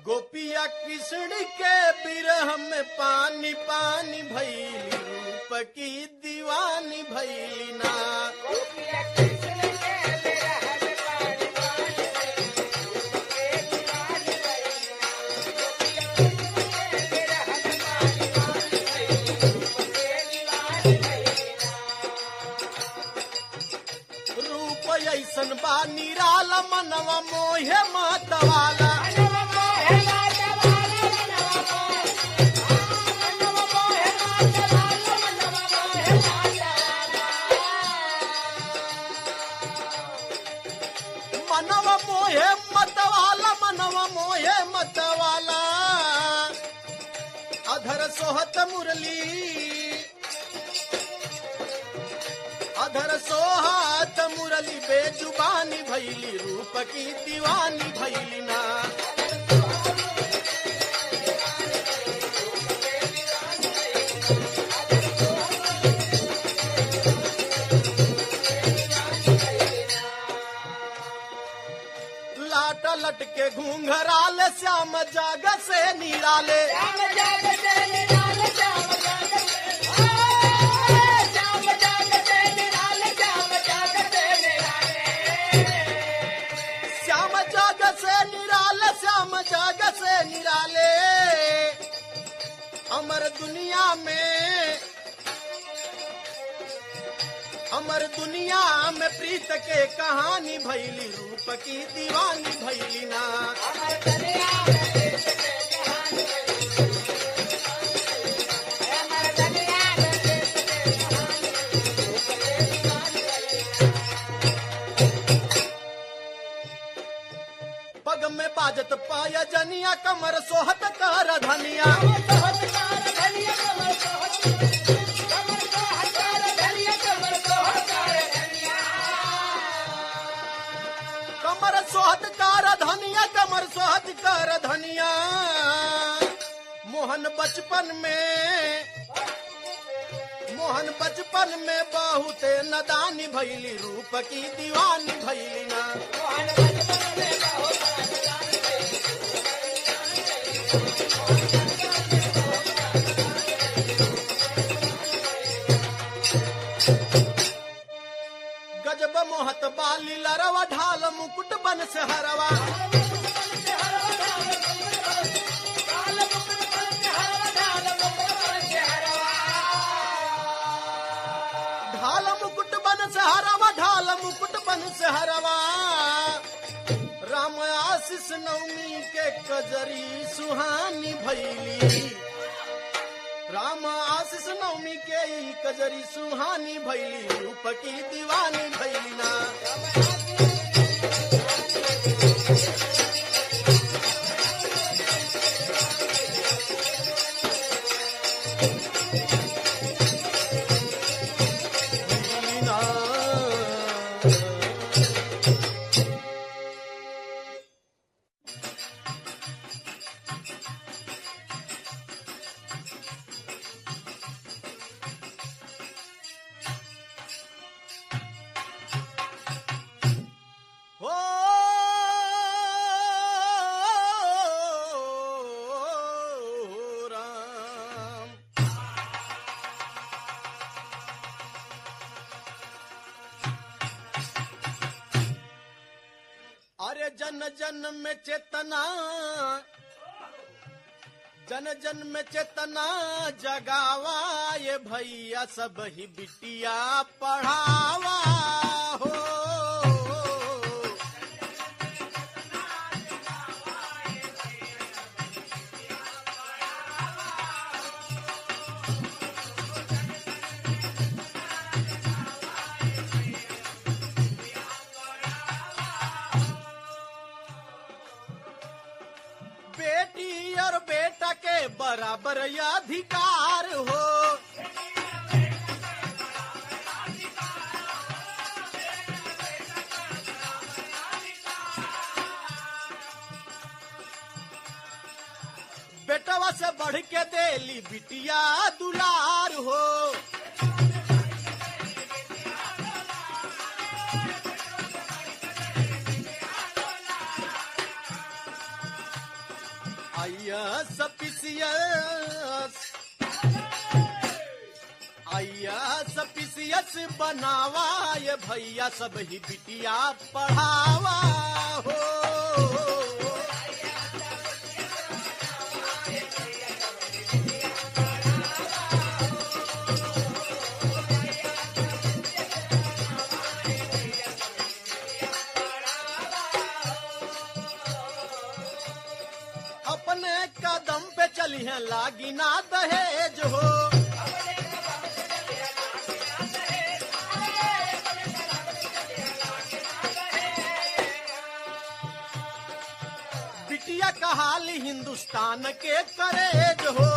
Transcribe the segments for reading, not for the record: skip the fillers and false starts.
गोपिया कृष्ण के बिरह में पानी पानी भैली, रूप की दीवानी भैली ना। रूप ऐसन बा निराला, मनवा मोहे मतवाला। मनवा मोहे मतवाला, मनवा मोहे मतवाला। अधर सोहत मुरली, अधर सोहत मुरली, बेजुबानी भैली, रूप की दीवानी भैली ना। लाट लटके घूंघराले, श्याम जाग से निराले। श्याम जाग से निराले, श्याम जाग से निराले। अमर दुनिया में, अमर दुनिया में प्रीत के कहानी भैली, रूप की दीवानी भैली ना। पग में बाजत पाया जनिया, कमर सोहत कर धनिया। कमर सोहत कर धनिया, कमर सोहत कर धनिया। मोहन बचपन में, मोहन बचपन में बहुत नदानी भैली, रूप की दीवानी भैली ना। गजब मोहत बाली लरवा, ढाल मुकुट बन से हरवा। ढाल मुकुट बन से हरवा, ढाल मुकुट बन से हरवा। राम आशीष नवमी के कजरी सुहानी भैली, राम आशीष नवमी के कजरी सुहानी भैली, रूप की दीवानी भैली ना। अरे जन जन में चेतना, जन जन में चेतना जगावा, ये भैया सब ही बिटिया पढ़ावा हो। बेटी और बेटा के बराबर अधिकार हो। बेटवा से बढ़ के देली बिटिया दुलार हो। आईएएस पीसीएस बनावा ये भैया सब ही बिटिया पढ़ावा हो। अपने कदम पे चली है लागी ना दहेज हो। बिटिया का हाल हिंदुस्तान के करेज हो।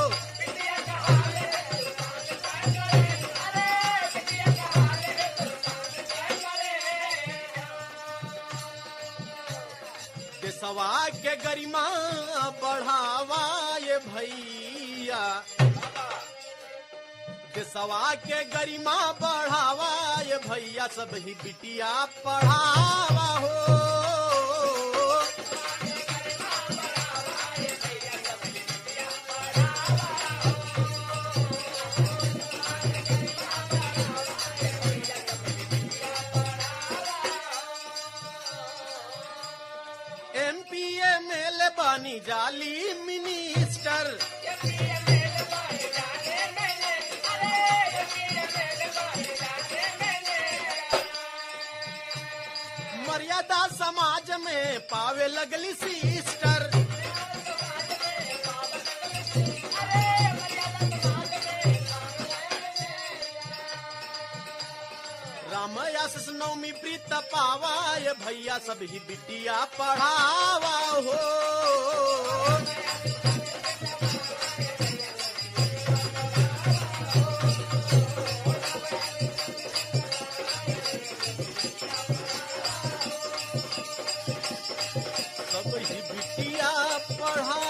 देशवा के गरिमा बढ़ावा ये भैया, देशवा के गरिमा बढ़ावा ये भैया सब ही बिटिया पढ़ावा हो। एमपीए मेले बानी जाली मिनिस्टर, मर्यादा समाज में पावे लगली सिस्टर। राम आशीष नवमी प्रीत पावा ये भैया सब ही बिटिया पढ़ावा हो। सब ही बिटिया पढ़ा